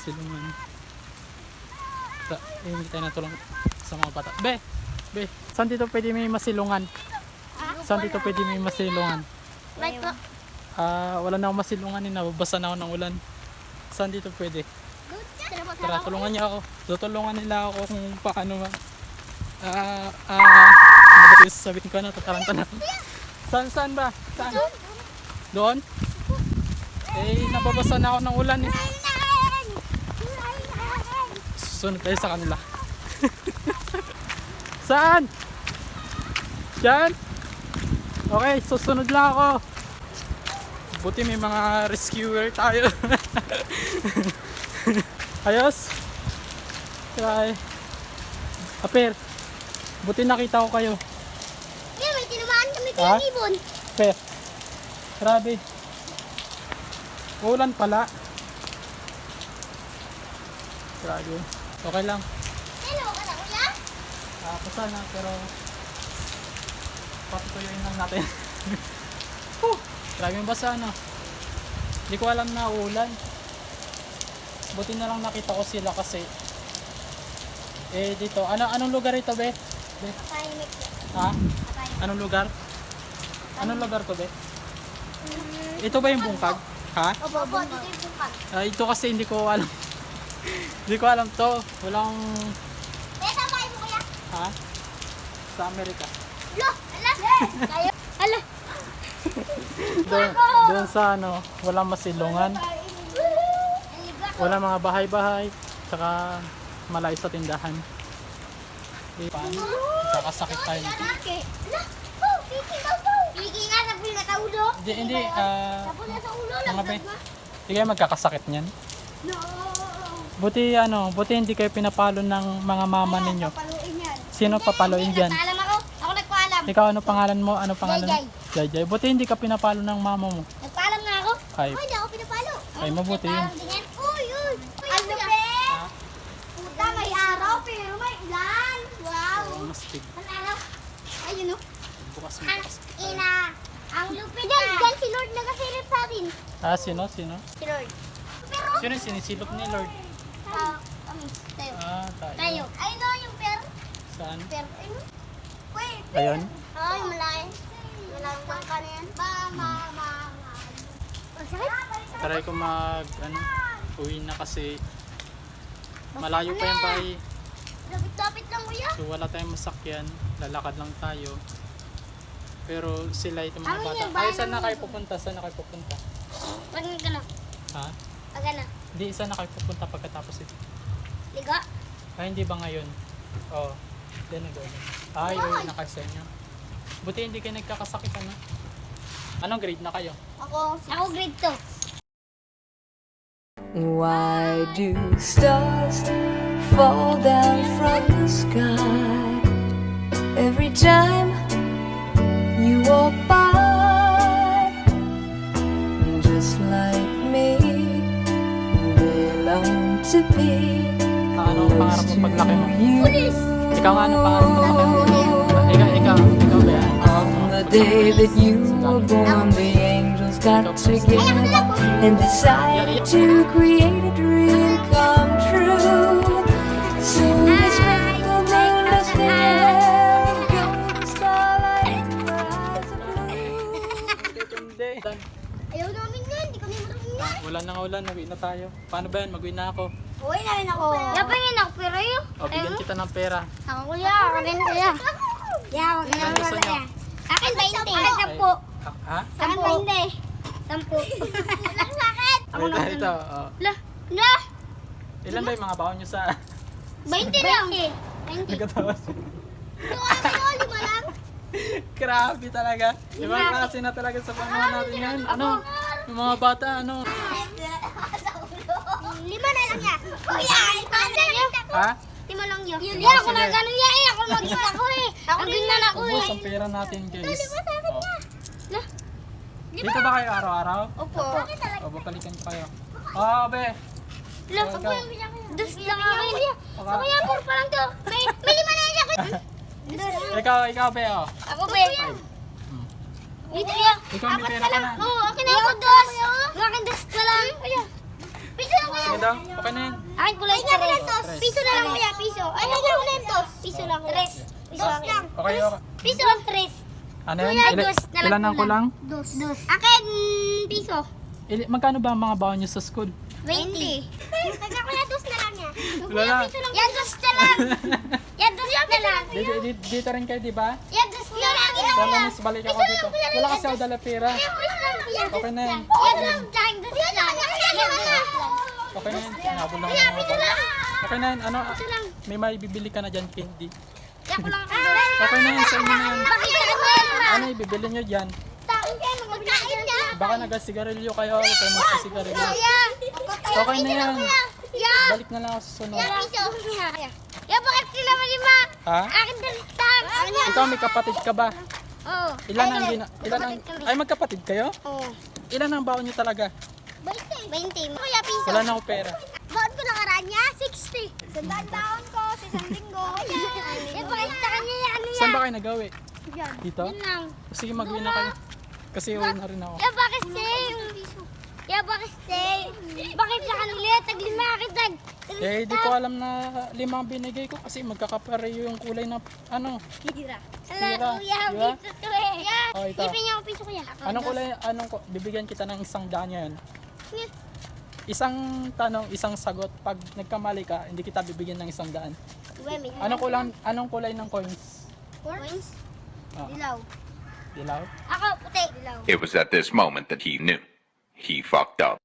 masilungan. Hindi tayo natulong sa mga bata. Be, saan dito pwede may masilungan? Saan dito pwede may masilungan? Right po. Wala na akong masilungan, nababasa na ako ng ulan. Saan dito pwede? Tara, tulungan niyo ako. Tutulungan nila ako kung paano ano ba ito sasabihin ko na, tataranta na. Saan ba? Saan? Doon? Nababasa na ako ng ulan eh. Susunod tayo sa kanila. Saan? Diyan? Okay, susunod lang ako. Buti may mga rescuer tayo. Ayos? Try. Aper, buti nakita ko kayo. May tinamaan kami Ha? kay Ibon. Aper, grabe. Ulan pala. Grabe. Okay lang. Hello, ka na kuya? Basta na, pero patutuyuin lang natin. Grabe yung basa, no? Hindi ko alam na ulan. Buti na lang nakita ko sila kasi dito, anong lugar ito, be? Kapahimik po. Ha? Kapahimik. Anong lugar? Anong lugar to, be? Ito ba yung bungkag? Ha? Opo, dito yung bungkag. Ito kasi hindi ko alam. Hindi ko alam to. Walang, Saan bahay mo kuya? ha? Sa Amerika. Lo! Ala! Tayo! Ala! Doon sa walang masilungan. Wala mga bahay-bahay. Tsaka malayo sa tindahan. Paano? Kakasakit tayo nito. Ala! Oh! Piki daw to! Piki nga, napul na sa ulo. Hindi. Napul na sa ulo. Mga be, Lagdag na. hindi kayo magkakasakit niyan. No! Buti hindi kayo pinapalo ng mga mama ninyo. Papaluin yan. Sino papaluin dyan? Nagpaalam ako. Ako nagpaalam. Ikaw, ano pangalan mo? Ano pangalan? Jay. Jay. Buti hindi ka pinapalo ng mama mo. Nagpaalam nga ako. Ay, Hindi ako pinapalo. Ay, mabuti yun. Nagpaalam din yan. Uy! Ang lupit! Ha? Puta, may araw pero may ulan. Wow! Mas big. Ang araw. Ayun o. Bukas mo. Ang ina. Ang lupit. Diyan si Lord nagasilip sa atin. Sino? Si Lord. Pero, Sino yung sinisilop ni Lord? kami. Tayo. Tayo. Tayo. Ayun o yung pero. Saan? Pero, ayun o. Wait. Ayun. Ay, malaki. Malaking bangka na yan. Try ko uwi na kasi malayo pa yung bahay. Lapit-lapit lang kuya. So wala tayong masakyan. Lalakad lang tayo. Pero sila itong mga Ano bata. yan? Ay, Bayan saan na ng- kayo pupunta? Saan na kayo pupunta? Pag ka na. Ha? Pag na. Hindi, saan na kayo pupunta pagkatapos ito? Liga. Ay, hindi ba ngayon? Oo. Then na gawin. Ay, uwi na kayo sa inyo. Buti hindi kayo nagkakasakit, ano? Anong grade na kayo? Ako grade 2. Why do stars fall down from the sky every time you walk by? Just like me, they long to be Anong pangarap mo paglaki mo? Pulis! Ikaw nga, anong pangarap mo paglaki mo? Ikaw ba yan? On the day that you were born, the angels got together and decided to create a dream come true. So they sprinkled moon dust in your hair, golden starlight, and your eyes are blue. Hindi. Ayaw namin yan. Hindi kami marunong yan. Wala na nga ulan, uwi na tayo. Paano ba yan? Mag-uwi na ako. Uy, na rin ako. Yapangin ako, pero yun. O, bigyan kita ng pera. Ako kuya, ako rin kuya. Yeah, wag na Ilan gusto wala nyo? yan. Akin 20. Akin 10. Ha? Akin 20. 10. Lang sa akin. Ito. Oh. La. La. Ilan ba yung mga baon nyo sa... 20 lang. 20. Nagkatawa siya. Yung ano, 5 lang. Grabe talaga. Ibang klase na talaga sa panahon natin yan. Ano? Yung mga bata, ano? 5 na lang yan. Kuya, ito na lang. Ha? 5 lang yun. Sige. Yan, ako na gano'n yan eh. Ako mag-isa ko eh. Ako ganyan ako eh. Ubus ang pera natin, guys. Oh. La. Dito ba kayo araw-araw? Opo. O, babalikan ko kayo. Oh, be. La, Oh, ako ikaw. yung dus lang ako eh. Baka- Ako yan, puro pa lang to. May 5 na yan. Ikaw, be, oh. Ako ba? Dito yan. Ikaw, may pera ka na. Oo, akin na ako dos. Yung akin dos na lang. Kuya. Pisa lang Sige daw, okay na yan. Akin kulay tres. Tres. Piso na lang kuya, piso. Ay, kulay dos. Piso lang. Tres. Piso lang. Okay, okay. Piso lang tres. Ano yan? Kuya, dos na lang Ilan ang kulang? Dos. Akin, piso. Magkano ba ang mga baon nyo sa school? 20. Kuya, dos na lang yan. Wala lang. Yan, dos na lang. Yan, dos na lang. Dito rin kayo, di ba? Yan, dos na lang. Sa lamis, balik ako dito. Wala kasi ako dala pera. Okay na yan. Yan lang, dahil dos na lang. Yan, dos lang. Okay na yan. Nabol lang ako mga baon. Okay na yan. Ano, may may bibili ka na dyan, candy. Yan ko lang. Okay na yan, sa inyo na yan. Bakit ka na? Ano ibibili nyo dyan? Taon kayo, magkain ka. Baka nagasigarilyo kayo, huwag kayo magsasigarilyo. Okay na yan. Yan. Balik na lang ako sa sunod. Yan, piso. Yan, bakit sila malima? Ha? Akin dalitang. Ikaw may kapatid ka ba? Oo. Ilan ang ay magkapatid kayo? Oo. Ilan ang baon nyo talaga? 20. Kuya, piso. Wala na ako pera. Baon ko nakaraan niya, 60. Sandaan baon ko, sa isang linggo. Yan, bakit sa kanya yan? Ano Saan ba kayo nagawi? yan? Dito? Yan lang. Sige, mag-uwi na kayo. Kasi uwi na rin ako. Ya, bakit say? Ya, bakit say? Bakit sa kanila? Taglima kitag. Eh, di ko alam na 5 ang binigay ko kasi magkakapareho yung kulay na ano. Tira. Tira, Kuya, di ba? piso to eh. Ya, Oh, ito. ipin niya ako piso kuya. Anong kulay, bibigyan kita ng 100 yan. Ni- Isang tanong, isang sagot. Pag nagkamali ka, hindi kita bibigyan ng 100. Wemi. Anong kulay ng coins? Coins? Ah, Dilaw. dilaw? Ako, puti. Dilaw. It was at this moment that he knew. He fucked up.